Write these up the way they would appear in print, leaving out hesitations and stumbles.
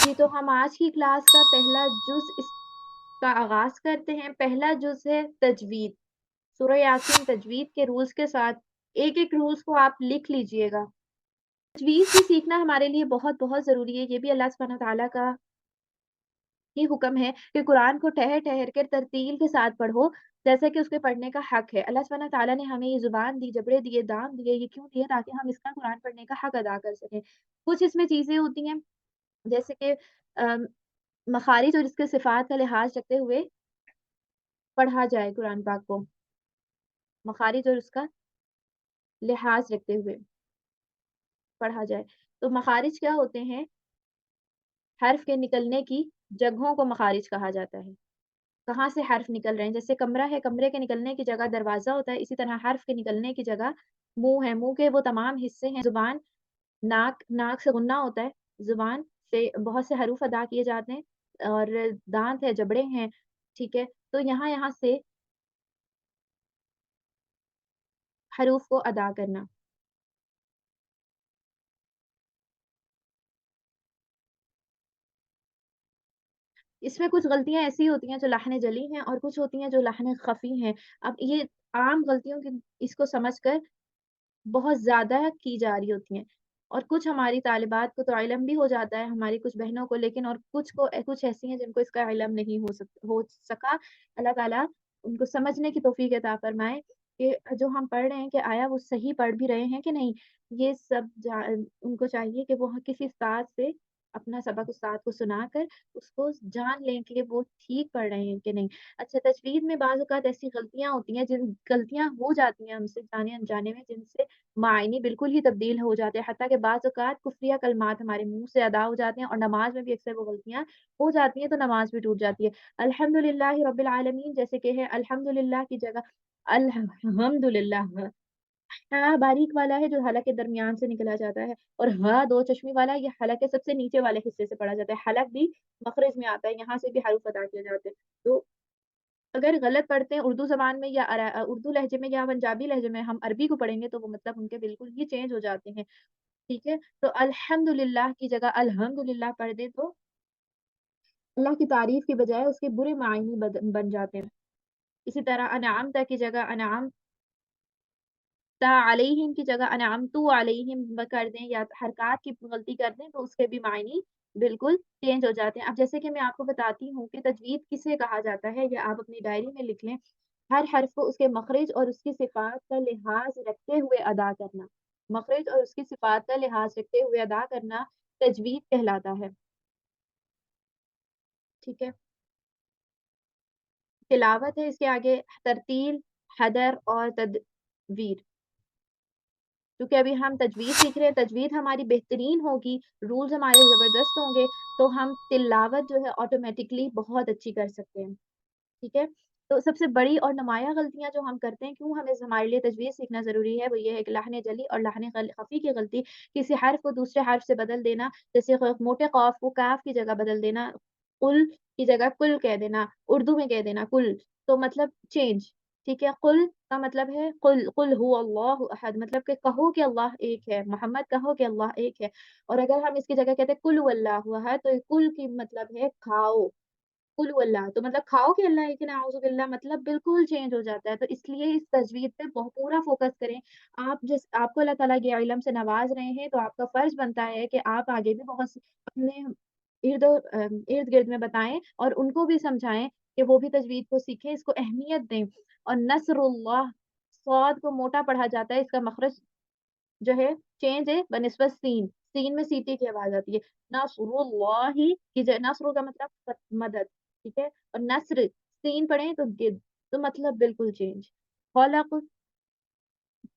जी, तो हम आज की क्लास का पहला जुज़ इसका आगाज़ करते हैं। पहला जुज़ है तजवीद। सूरह यासीन तजवीद के रूल्स के साथ एक-एक रूल्स को आप लिख लीजिएगा। तजवीज़ भी सीखना हमारे लिए बहुत-बहुत ज़रूरी है। ये भी अल्लाह सुब्हानहू व तआला का ही हुक्म है कि कुरान को ठहर-ठहर कर तरतील के साथ पढ़ो, जैसे कि उसके पढ़ने का हक है। अल्लाह सुब्हानहू व तआला ने हमें ये ज़ुबान दी, जबड़े दिए, दाँत दिए, ये क्यों दिए? ताकि हम इसका कुरान पढ़ने का हक अदा कर सकें। कुछ इसमें चीज़ें होती हैं, जैसे कि अ, मखारिज और इसके सिफ़ात का लिहाज़ रखते हुए पढ़ा जाए कुरान पाक को, मखारिज और उसका लिहाज़ रखते हुए पढ़ा जाए। तो मखारिज क्या होते हैं? हर्फ़ के निकलने की जगहों को मखारिज कहा जाता है। कहाँ से हर्फ़ निकल रहे हैं? जैसे कमरा है, कमरे के निकलने की जगह दरवाज़ा होता है, इसी तरह हर्फ़ के निकलने की जगह मुँह है, मुँह के वो तमाम हिस्से हैं, ज़ुबान, नाक, नाक से गुन्ना होता है, ज़ुबान से बहुत से हरूफ अदा किए जाते हैं और दाँत है, जबड़े हैं, ठीक है? तो यहाँ-यहाँ से हरूफ को अदा करना। इसमें कुछ गलतियाँ ऐसी होती हैं जो लाहने जली हैं और कुछ होती हैं जो लाहने ख़फ़ी हैं। अब ये आम गलतियों की इसको समझकर बहुत ज़्यादा की जा रही होती हैं और कुछ हमारी तालिबात को तो इल्म भी हो जाता है, हमारी कुछ बहनों को, लेकिन और कुछ ऐसी हैं जिनको इसका इल्म नहीं हो सका। अल्लाह ताला उनको समझने की तौफ़ीक अता फ़रमाए कि जो हम पढ़ रहे हैं कि आया वो सही पढ़ भी रहे हैं कि नहीं? ये सब उनको चाहिए कि वो किसी उस्ताद से अपना सबक उस्ताद को सुनाकर उसको जान लें कि वो ठीक पढ़ रहे हैं कि नहीं। अच्छा, तजवीद में बाज़ औक़ात ऐसी गलतियाँ होती हैं, जिन गलतियाँ हो जाती हैं हमसे जाने-अनजाने में, जिनसे मायने बिल्कुल ही तब्दील हो जाते हैं। हत्ता कि बाज़ औक़ात कुफ़्रिया कलमात हमारे मुँह से अदा हो जाते हैं और नमाज़ में भी अक्सर वो गलतियाँ हो जाती हैं, तो नमाज़ भी टूट जाती है। अल्हम्दुलिल्लाहि रब्बिल आलमीन जैसे कि है अल्हम्दुलिल्लाह की जगह अल्हम्दुलिल्लाह। हाँ, बारीक वाला है जो हलक़ के दरमियान से निकला जाता है और हाँ, 2 चश्मे वाला ये हलक़ के सबसे नीचे वाले हिस्से से पढ़ा जाता है। हलक़ भी मख़रज में आता है, यहाँ से भी हरूफ़ अदा किए जाते हैं। तो अगर गलत पढ़ते हैं उर्दू ज़बान में या उर्दू लहज़े में या पंजाबी लहज़े में हम अरबी को पढ़ेंगे तो वो मतलब उनके बिल्कुल ही चेंज हो जाते हैं, ठीक है? तो अल्हम्दुलिल्लाह की जगह अल्हम्दुलिल्लाह पढ़ दें तो अल्लाह की तारीफ़ की बजाय उसके बुरे मायने बन जाते हैं। इसी तरह अनअमता की जगह अलैहिम की जगह अनअमतु अलैहिम कर दें या हरकत की गलती कर दें तो उसके भी मायने बिल्कुल चेंज हो जाते हैं। अब जैसे कि मैं आपको बताती हूँ कि तजवीद किसे कहा जाता है, या आप अपनी डायरी में लिख लें। हर हर्फ को उसके मखरज और उसकी सिफ़ात का लिहाज़ रखते हुए अदा करना। मखरज और उसकी सिफ़ात का लिहाज़ रखते हुए अदा करना तजवीद कहलाता है, ठीक है? तिलावत है इसके आगे तरतील, हदर और तदवीर। क्योंकि अभी हम तजवीज़ सीख रहे हैं, तजवीज़ हमारी बेहतरीन होगी, रूल्स हमारे ज़बरदस्त होंगे, तो हम तिलावत जो है ऑटोमैटिकली बहुत अच्छी कर सकते हैं, ठीक है? तो सबसे बड़ी और नुमायाँ गलतियाँ जो हम करते हैं, क्यों हमारे लिए तजवीज़ सीखना ज़रूरी है, वो ये है कि लाहने जली और लाहने ख़फ़ी की गलती, किसी हर्फ़ को दूसरे हर्फ़ से बदल देना, जैसे मोटे क़ाफ़ को काफ़ की जगह बदल देना, कुल की जगह कुल कह देना, उर्दू में कह देना कुल, तो मतलब चेंज, ठीक है? कुल का मतलब है कुल कुल हु अल्लाहु अहद, मतलब कि कहो कि अल्लाह एक है, मोहम्मद कहो कि अल्लाह एक है। और अगर हम इसकी जगह कहते हैं कुल हुवल्लाहु अहद, तो कुल की मतलब है खाओ, कुल हुवल्लाह तो मतलब खाओ कि अल्लाह एक है, नाउज़ु बिल्लाह, मतलब बिल्कुल चेंज हो जाता है। तो इसलिए इस तजवीद पे पूरा फ़ोकस करें। आपको अल्लाह ताला ये इल्म से नवाज़ रहे हैं, तो आपका फ़र्ज़ बनता है कि आप आगे भी बहुत अपने इर्द-गिर्द में बताएँ और उनको भी समझाएँ कि वो भी तजवीद को सीखें, इसको अहमियत दें। और नस्रुल्लाह, सॉद को मोटा पढ़ा जाता है, इसका मखरज जो है चेंज है बनिस्बत सीन, सीन में सीटी की आवाज़ आती है। नस्रुल्लाहि की नस्र का मतलब मदद, ठीक है? और नस्र सीन पढ़ें तो गिद, तो मतलब बिल्कुल चेंज। खलक़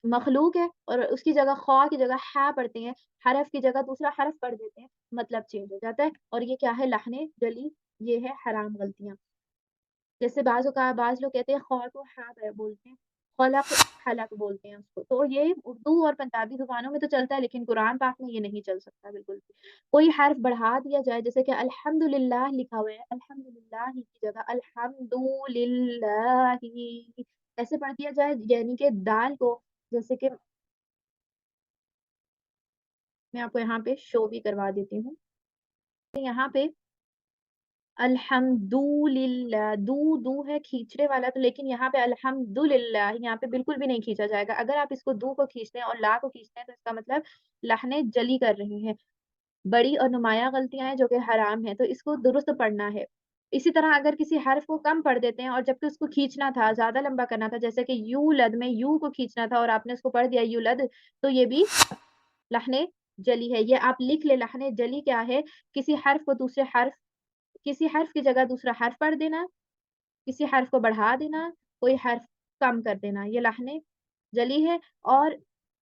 मखलूक है और उसकी जगह ख़ा की जगह हा पढ़ते हैं, हरफ की जगह दूसरा हरफ पढ़ देते हैं, मतलब चेंज हो जाता है और ये क्या है लाहने जली, ये है हराम गलतियाँ। जैसे बाज़ लोग कहते हैं ख़ा को हा बोलते हैं, ख़लक़ हलक़ बोलते हैं उसको। तो ये उर्दू और पंजाबी ज़ुबानों में तो चलता है, लेकिन कुरान पाक में ये नहीं चल सकता बिल्कुल भी। कोई हर्फ बढ़ा दिया जाए, जैसे कि अल्हम्दुलिल्लाह लिखा हुआ है, अल्हम्दुलिल्लाहि की जगह अल्हम्दुलिल्लाहि ऐसे पढ़ दिया जाए, यानी कि दाल को, जैसे कि मैं आपको यहाँ पे शो भी करवा देती हूँ। यहाँ पे अल्हम्दुलिल्लाह, दू है खींचने वाला, तो लेकिन यहाँ पे अल्हम्दुलिल्लाह यहाँ पे बिल्कुल भी नहीं खींचा जाएगा। अगर आप इसको दू को खींचते हैं और ला को खींचते हैं तो इसका मतलब लहने जली कर रहे हैं। बड़ी और नुमायाँ गलतियाँ हैं जो कि हराम हैं, तो इसको दुरुस्त पढ़ना है। इसी तरह अगर किसी हर्फ को कम पढ़ देते हैं और जबकि उसको खींचना था, ज़्यादा लंबा करना था, जैसे कि यूलद में यू को खींचना था और आपने उसको पढ़ दिया यूलद, तो ये भी लहने जली है। ये आप लिख लें, लहने जली क्या है? किसी हर्फ को दूसरे हर्फ किसी हर्फ की जगह दूसरा हर्फ पढ़ देना, किसी हर्फ को बढ़ा देना, कोई हर्फ कम कर देना, ये लहने जली है। और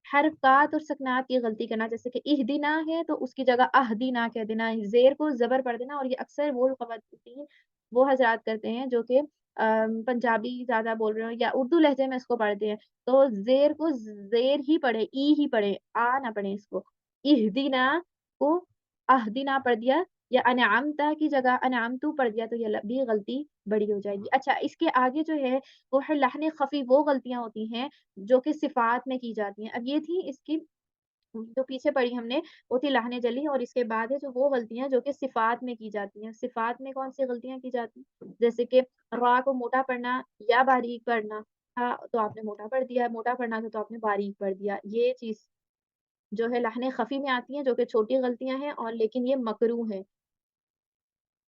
हरकत और सकनात की गलती करना, जैसे कि इहदिना है तो उसकी जगह अहदिना कह देना, ज़ेर को ज़बर पढ़ देना। और ये अक्सर वो ख़वातीन वो हज़रात करते हैं जो कि पंजाबी ज़्यादा बोल रहे हो या उर्दू लहज़े में इसको पढ़ते हैं, तो ज़ेर को ज़ेर ही पढ़े, ई ही पढ़े, आ ना पढ़े इसको। इहदिना को अहदिना पढ़ दिया या अनअमता की जगह अनअमतु पढ़ दिया, तो ये भी गलती बड़ी हो जाएगी। अच्छा, इसके आगे जो है वो है लहने ख़फ़ी, वो गलतियाँ होती हैं जो कि सिफ़ात में की जाती हैं। अब ये थी इसकी जो पीछे पढ़ी हमने, वो थी लहने जली। और इसके बाद है जो वो गलतियाँ जो कि सिफ़ात में की जाती हैं। सिफ़ात में कौन-सी गलतियाँ की जाती हैं? जैसे कि रा को मोटा पढ़ना या बारीक पढ़ना था, तो आपने मोटा पढ़ दिया, मोटा पढ़ना था तो आपने बारीक पढ़ दिया। ये चीज़ जो है लहने ख़फ़ी में आती हैं, जो कि छोटी गलतियाँ हैं और लेकिन ये मकरूह है।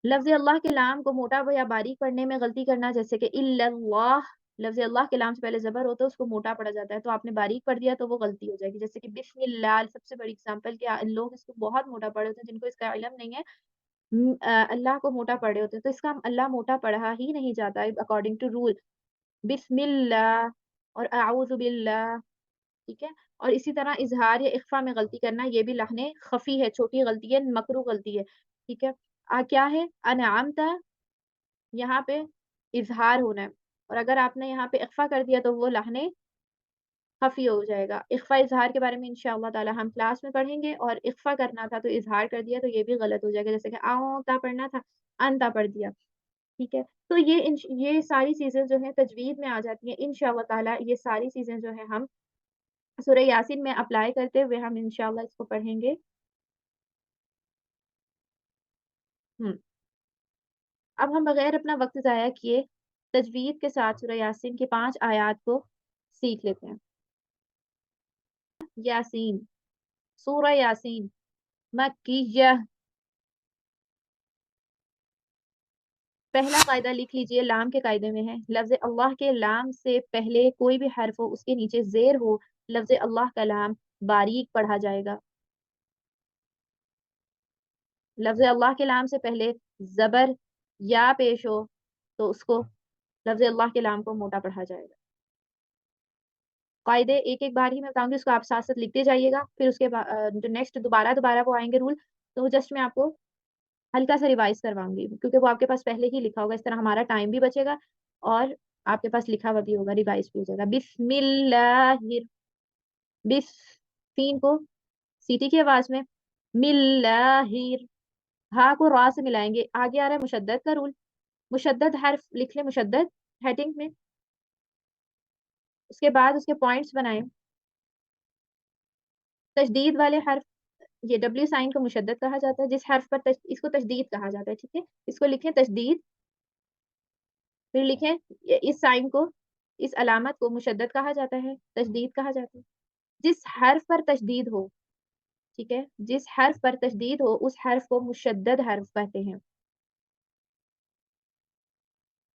लफ़्ज़ अल्लाह के लाम को मोटा या बारीक पढ़ने में गलती करना, जैसे कि इल्लल्लाह, लफ़्ज़ अल्लाह के लाम से पहले ज़बर होता है, उसको मोटा पढ़ा जाता है, तो आपने बारीक पढ़ दिया तो वो गलती हो जाएगी। जैसे कि बिस्मिल्लाह सबसे बड़ी एग्ज़ाम्पल कि लोग इसको बहुत मोटा पढ़े होते हैं, जिनको इसका इल्म नहीं है। अल्लाह को मोटा पढ़े होते हैं, तो इसका अल्लाह मोटा पढ़ा ही नहीं जाता है अकॉर्डिंग टू रूल। बिस्मिल्लाह और अऊज़ु बिल्लाह, ठीक है? और इसी तरह इज़हार या इख़फ़ा में गलती करना, ये भी लहने ख़फ़ी है, छोटी गलती है, मकरूह गलती है, ठीक है? क्या है? अनअमता, यहाँ पे इज़हार होना है और अगर आपने यहाँ पे इख़फ़ा कर दिया तो वो लहने ख़फ़ी हो जाएगा। इख़फ़ा इज़हार के बारे में इंशाअल्लाह ताला हम क्लास में पढ़ेंगे। और इख़फ़ा करना था तो इज़हार कर दिया तो ये भी गलत हो जाएगा। जैसे कि औंता पढ़ना था, अंता पढ़ दिया, ठीक है? तो ये सारी चीज़ें जो हैं तजवीद में आ जाती हैं। इंशाअल्लाह ताला ये सारी चीज़ें जो हैं हम सूरह यासीन में अप्लाई करते हुए हम इंशाअल्लाह इसको पढ़ेंगे। हुँ। अब हम बगैर अपना वक़्त ज़ाया किए तजवीद के साथ सूरह यासीन की 5 आयत को सीख लेते हैं। यासीन, सूरह यासीन मक्किय्यह। पहला कायदा लिख लीजिए, लाम के कायदे में है। लफ़्ज़ अल्लाह के लाम से पहले कोई भी हर्फ हो, उसके नीचे ज़ेर हो, लफ़्ज़ अल्लाह का लाम बारीक पढ़ा जाएगा। लफ़्ज़ अल्लाह के लाम से पहले ज़बर या पेश हो, तो उसको लफ़्ज़ अल्लाह के लाम को मोटा पढ़ा जाएगा। कायदे एक-एक बार ही मैं बताऊँगी, उसको आप साथ-साथ लिखते जाइएगा। फिर उसके जो नेक्स्ट दोबारा-दोबारा वो आएँगे रूल, तो जस्ट मैं आपको हल्का-सा रिवाइज़ करवाऊँगी, क्योंकि वो आपके पास पहले ही लिखा होगा। इस तरह हमारा टाइम भी बचेगा और आपके पास लिखा हुआ भी होगा, रिवाइज़ भी हो जाएगा। बिस्मिल्लाहिर बिस सीन को सीटी की आवाज़ में, मिल्लाहिर हा को रा से मिलाएँगे। आगे आ रहा है मुशद्दद का रूल, मुशद्दद हर्फ लिख लें, मुशद्दद हेडिंग में, उसके बाद उसके पॉइंट्स बनाएँ। तशदीद वाले हर्फ, ये डब्ल्यू साइन को मुशद्दद कहा जाता है, जिस हर्फ पर इसको तशदीद कहा जाता है, ठीक है? इसको लिखें तशदीद, फिर लिखें इस साइन को, इस अलामत को मुशद्दद कहा जाता है, तशदीद कहा जाता है। जिस हर्फ पर तशदीद हो, ठीक है? जिस हर्फ पर तशदीद हो, उस हर्फ को मुशद्दद हर्फ कहते हैं।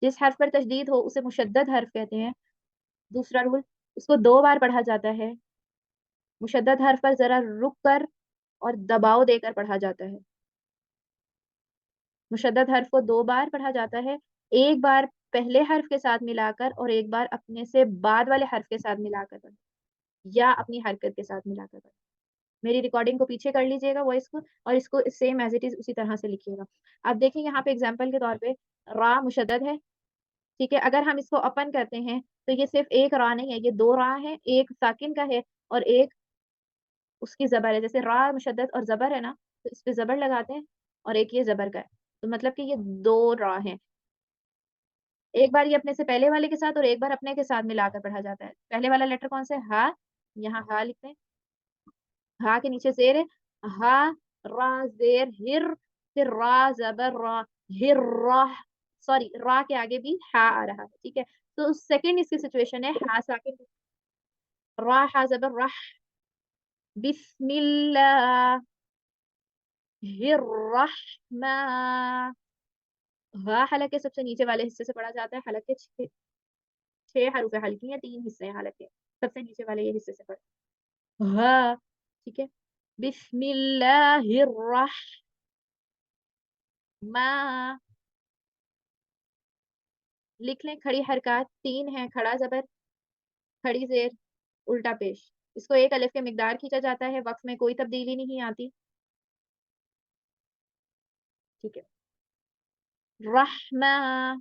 जिस हर्फ पर तशदीद हो, उसे मुशद्दद हर्फ कहते हैं। दूसरा रूल, उसको 2 बार पढ़ा जाता है। मुशद्दद हर्फ पर ज़रा रुक कर और दबाव देकर पढ़ा जाता है। मुशद्दद हर्फ को 2 बार पढ़ा जाता है। एक बार पहले हर्फ के साथ मिलाकर और एक बार अपने से बाद वाले हर्फ के साथ मिलाकर पढ़ें या अपनी हरकत के साथ मिलाकर पढ़ें। मेरी रिकॉर्डिंग को पीछे कर लीजिएगा वॉइस को और इसको सेम एज़ इट इज़ उसी तरह से लिखिएगा। अब देखिए यहाँ पे एग्ज़ाम्पल के तौर पे रा मुशद्दद है, ठीक है? अगर हम इसको ओपन करते हैं तो ये सिर्फ़ 1 रा नहीं है, ये 2 रा हैं, 1 साकिन का है और 1 उसकी ज़बर है। जैसे रा मुशद्दद और ज़बर है ना, तो इस पे ज़बर लगाते हैं और एक ये ज़बर का है। तो मतलब कि ये 2 रा हैं। एक बार ये अपने से पहले वाले के साथ और एक बार अपने के साथ मिलाकर पढ़ा जाता है। पहले वाला लेटर कौन-सा है? हा, यहाँ हा लिखते हैं। हा के नीचे ज़ेर है। हा, रा, ज़ेर, हिर, फिर रा ज़बर रा, हिर्राह, सॉरी रा के आगे भी हा आ रहा है, ठीक है? तो सेकंड इसकी सिचुएशन है हा साकिन, रा हा ज़बर राह, बिस्मिल्लाह, हिर्रहमा, हा हलक के सबसे नीचे वाले हिस्से से पढ़ा जाता है, हलक के 6 हरूफ हल्की हैं, 3 हिस्से हैं हलक के, सबसे नीचे वाले ये हिस्से से पढ़ा हा, ठीक है? बिस्मिल्लाहिर्रहमा, लिख लें खड़ी हरकत 3 हैं, खड़ा ज़बर, खड़ी ज़ेर, उल्टा पेश। इसको 1 अलिफ के मिकदार खींचा जाता है, वक़्फ़ में कोई तब्दीली नहीं आती, ठीक है? रहमा,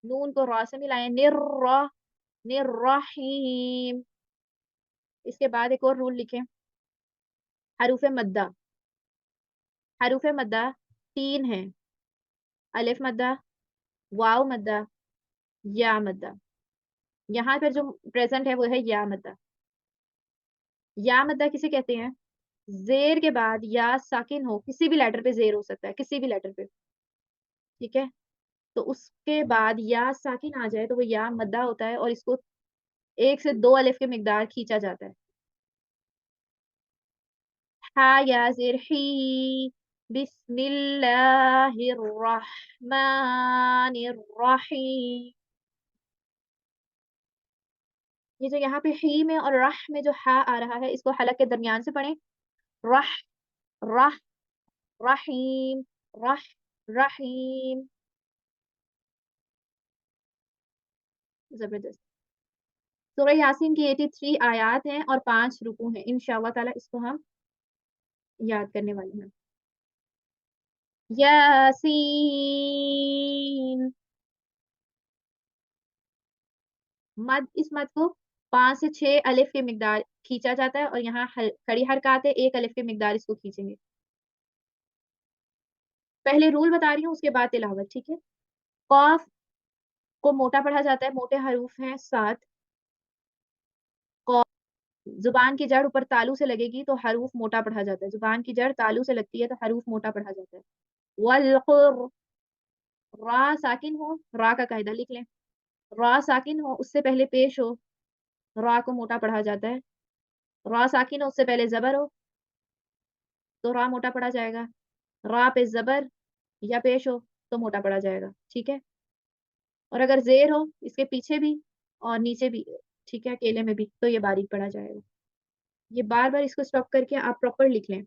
नून को रा से मिलाएँ, निर्रहीम। इसके बाद एक और रूल लिखें, हरूफ़े मद्दा, हरूफ़े मद्दा 3 हैं, अलिफ मद्दा, वाव मद्दा, या मद्दा। यहाँ पर जो प्रेज़ेंट है वो है या मद्दा। या मद्दा किसे कहते हैं? ज़ेर के बाद या साकिन हो, किसी भी लेटर पे ज़ेर हो सकता है, किसी भी लेटर पे, ठीक है? तो उसके बाद या साकिन आ जाए तो वो या मद्दा होता है और इसको 1 से 2 अलिफ के मिकदार खींचा जाता है। हा या ज़ेर ही, बिस्मिल्लाहिर्रहमानिर्रहीम। ये जो यहाँ पे ही में और रह में जो हा आ रहा है, इसको हलक के दरमियान से पढ़ें। रह, रह, रहीम, रह, रहीम। ज़बरदस्त। सूरह यासीन की 83 आयत हैं और 5 रुकू हैं। इंशाअल्लाह ताला इसको हम याद करने वाले हैं। यासीन, मद, इस मद को 5 से 6 अलिफ के मिकदार खींचा जाता है और यहाँ खड़ी हरकत है, 1 अलिफ के मिकदार इसको खींचेंगे। पहले रूल बता रही हूँ, उसके बाद तिलावत, ठीक है? क़ाफ़ को मोटा पढ़ा जाता है, मोटे हरूफ हैं 7। क़, ज़ुबान की जड़ ऊपर तालू से लगेगी तो हरूफ मोटा पढ़ा जाता है। ज़ुबान की जड़ तालू से लगती है तो हरूफ मोटा पढ़ा जाता है। वल क़ुर, रा साकिन हो, रा का कायदा लिख लें। रा साकिन हो, उससे पहले पेश हो, रा को मोटा पढ़ा जाता है। रा साकिन हो, उससे पहले ज़बर हो, तो रा मोटा पढ़ा जाएगा। रा पे ज़बर या पेश हो, तो मोटा पढ़ा जाएगा, ठीक है? और अगर ज़ेर हो, इसके पीछे भी और नीचे भी, ठीक है, अकेले में भी, तो ये बारीक पढ़ा जाएगा। ये बार-बार इसको स्टॉप करके आप प्रॉपर लिख लें।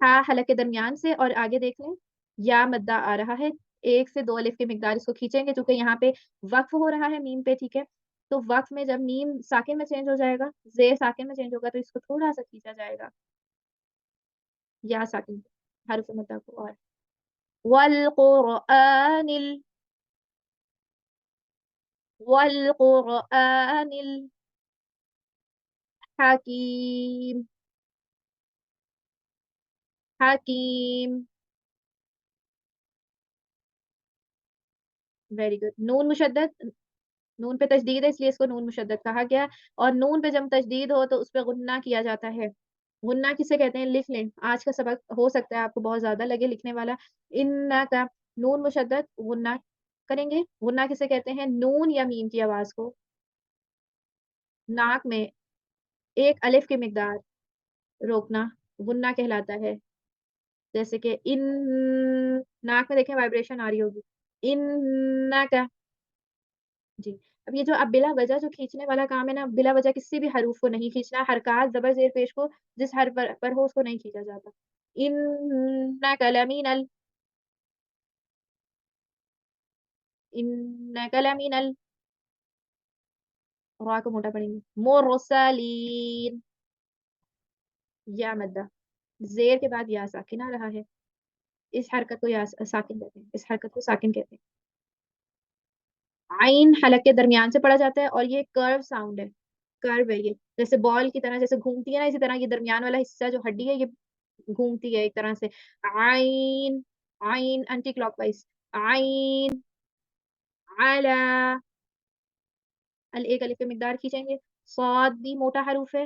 हा हलक के दरमियान से और आगे देख लें, या मद्दा आ रहा है, 1 से 2 अलिफ की मिकदार इसको खींचेंगे चूँकि यहाँ पे वक़्फ़ हो रहा है मीम पे, ठीक है? तो वक़्फ़ में जब मीम साकिन में चेंज हो जाएगा, ज़ेर साकिन में चेंज होगा तो इसको थोड़ा-सा खींचा जाएगा, या साकिन हर्फ़ मद्दा को और वल क़ुरआनिल, वल क़ुरआनिल हकीम, हकीम, वेरी गुड। नून मुशद्दद, नून पे तशदीद है इसलिए इसको नून मुशद्दद कहा गया और नून पे जब तशदीद हो तो उस पे गुन्ना किया जाता है। गुन्ना किसे कहते हैं? लिख लें। आज का सबक हो सकता है आपको बहुत ज़्यादा लगे लिखने वाला। इन्ना का नून मुशद्दद गुन्ना करेंगे। गुन्ना किसे कहते हैं? नून या मीम की आवाज़ को नाक में 1 अलिफ की मिकदार रोकना गुन्ना कहलाता है। जैसे कि इन, नाक में देखें वाइब्रेशन आ रही होगी। इन्ना का, जी। अब ये जो अब बिला वजह जो खींचने वाला काम है ना, बिला वजह किसी भी हरूफ को नहीं खींचना, हरकत ज़बर ज़ेर पेश को जिस हर्फ पर हो उसको नहीं खींचा जाता। इन्नका लमीनल, इन्नका लमीनल, रा को मोटा पढ़ेंगे। मुरसलीन, या मद्दा, ज़ेर के बाद या साकिन आ रहा है। इस हरकत को या साकिन कहते हैं, इस हरकत को साकिन कहते हैं। आइन हलक के दरमियान से पढ़ा जाता है और ये कर्व साउंड है, कर्व है ये। जैसे बॉल की तरह जैसे घूमती है ना, इसी तरह ये दरमियान वाला हिस्सा जो हड्डी है ये घूमती है एक तरह से। आइन, आइन एंटी क्लॉकवाइज़, आइन, अला, एक अलिफ पे मिकदार खींचेंगे। साद भी मोटा हरूफ है,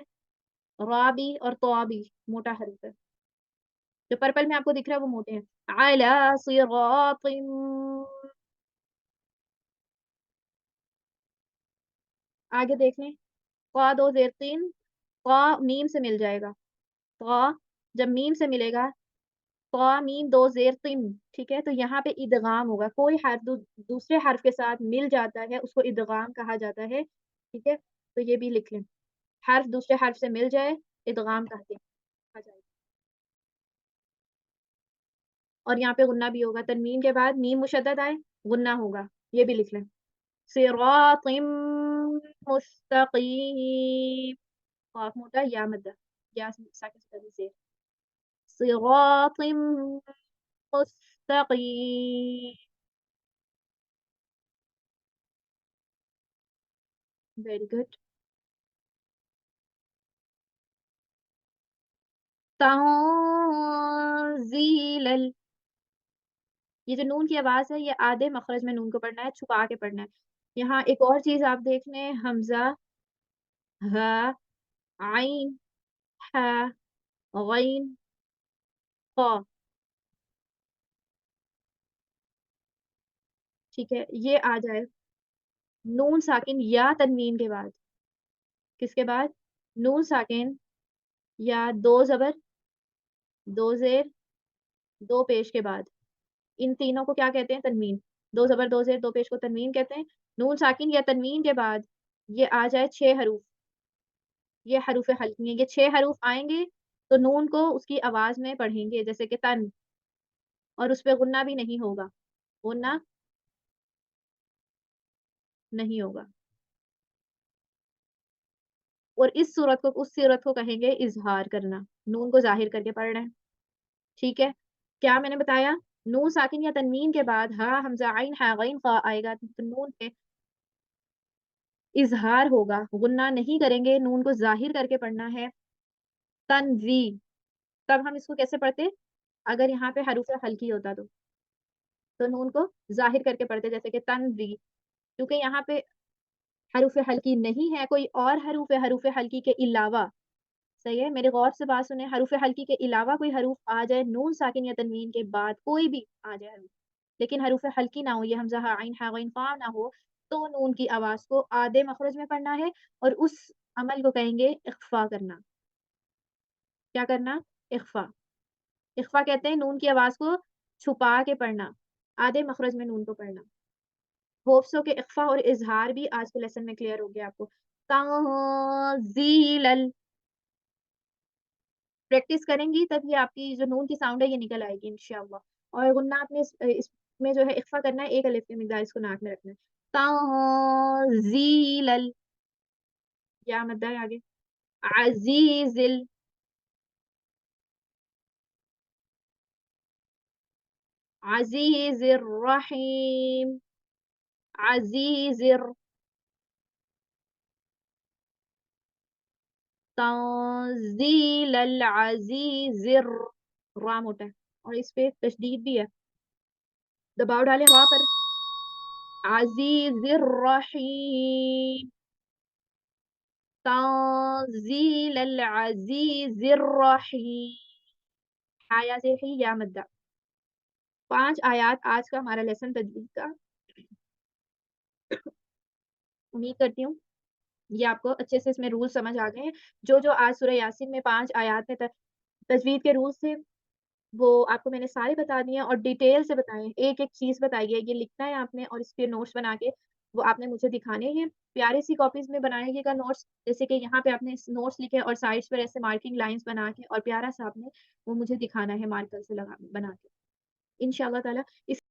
रा भी और तौ भी मोटा हरूफ है। जो पर्पल में आपको दिख रहा है वो मोटे हैं। अला सिरातिम, आगे देख लें, क़ा दो ज़ेर तीन, क़ा मीम से मिल जाएगा। क़ा जब मीम से मिलेगा, क़ा मीम दो ज़ेर तिम, ठीक है? तो यहाँ पे इदगाम होगा। कोई हर्फ दूसरे हर्फ के साथ मिल जाता है, उसको इदगाम कहा जाता है, ठीक है? तो ये भी लिख लें। हर्फ दूसरे हर्फ से मिल जाए, इदगाम कहते हैं, कहा जाएगा। और यहाँ पे गुन्ना भी होगा, तनवीन के बाद मीम मुशद्दद आए, गुन्ना होगा, ये भी लिख लें। सिरातिम मुस्तकीम, क़ाफ मोटा, या मद्दा, या साकिन से पहले ज़ेर। सिरातिम मुस्तकीम, वेरी गुड। तंज़ीलल, ये जो नून की आवाज़ है, ये आधे मखरज में नून को पढ़ना है, छुपा के पढ़ना है। यहाँ एक और चीज़ आप देख लें, हमज़ा, हा, आइन, हा, गइन, क़ा, ठीक है? ये आ जाए नून साकिन या तनवीन के बाद। किसके बाद? नून साकिन या 2 ज़बर, 2 ज़ेर, 2 पेश के बाद। इन तीनों को क्या कहते हैं? तनवीन। 2 ज़बर, 2 ज़ेर, 2 पेश को तनवीन कहते हैं। नून साकिन या तनवीन के बाद ये आ जाए 6 हरूफ, ये हरूफ़ हल्की हैं। ये 6 हरूफ आएँगे तो नून को उसकी आवाज़ में पढ़ेंगे, जैसे कि तन, और उसपे गुन्ना भी नहीं होगा। गुन्ना नहीं होगा। और इस सूरत को उस सूरत को कहेंगे इज़हार करना। नून को ज़ाहिर करके पढ़ना है, ठीक है? क्या मैंने बताया? नून साकिन या तनवीन के बाद हा, हमज़ा, आइन, हा, गइन, क़ा आएगा तो नून पे इज़हार होगा, गुन्ना नहीं करेंगे, नून को ज़ाहिर करके पढ़ना है। तनवी, तब हम इसको कैसे पढ़ते? अगर यहाँ पे हरूफ़ हल्की होता तो नून को ज़ाहिर करके पढ़ते, जैसे कि तनवी। क्योंकि यहाँ पे हरूफ़ हल्की नहीं है, कोई और हरूफ़ हल्की के अलावा, सही है? मेरे गौर से बात सुनें, हरूफ़ हल्की के अलावा कोई हरूफ़ आ जाए, नून साकिन या तनवीन के बाद कोई भी आ जाए हरूफ़, लेकिन हरूफ़ हल्की ना हो, ये हमज़ा, हा, आइन, हा, गइन, क़ाफ ना हो, तो नून की आवाज़ को आधे मखरज में पढ़ना है और उस अमल को कहेंगे इख़फ़ा करना। क्या करना? इख़फ़ा। इख़फ़ा कहते हैं नून की आवाज़ को छुपा के पढ़ना, आधे मखरज में नून को पढ़ना। होप सो कि इख़फ़ा और इज़हार भी आज के लेसन में क्लियर हो गया आपको। तंज़ीलल, प्रैक्टिस करेंगी तभी आपकी जो नून की साउंड है ये निकल आएगी इंशाअल्लाह। और गुन्ना आपने इसमें जो है इख़फ़ा करना है, 1 अलिफ की मिक़दार इसको नाक में रखना है। तंज़ीलल, या मद्दा है आगे। अज़ीज़िल, अज़ीज़िर रहीम, अज़ीज़िर, तंज़ीलल अज़ीज़िर, रा मोटा है और इस पे तशदीद भी है। दबाव डालें रा पर। अज़ीज़िर रहीम, तंज़ीलल अज़ीज़िर रहीम, हा या ज़ेर ही या मद्दा। 5 आयात आज का हमारा लेसन तजवीद का। उम्मीद करती हूँ ये आपको अच्छे से इसमें रूल समझ आ गए हैं। जो आज सूरह यासीन में 5 आयात में तजवीद के रूल्स थे, वो आपको मैंने सारे बता दिए हैं और डिटेल से बताए हैं। एक-एक चीज़ बताई है, ये लिखना है आपने और इसके नोट्स बना के वो आपने मुझे दिखाने हैं। प्यारी-सी कॉपीज़ में बनाइएगा नोट्स, जैसे कि यहाँ पे आपने नोट्स लिखे और साइड्स पर ऐसे मार्किंग लाइन्स बना के और प्यारा-सा आपने वो मुझे दिखाना है मार्कर से लगा बना के। इंशाअल्लाह ताला इस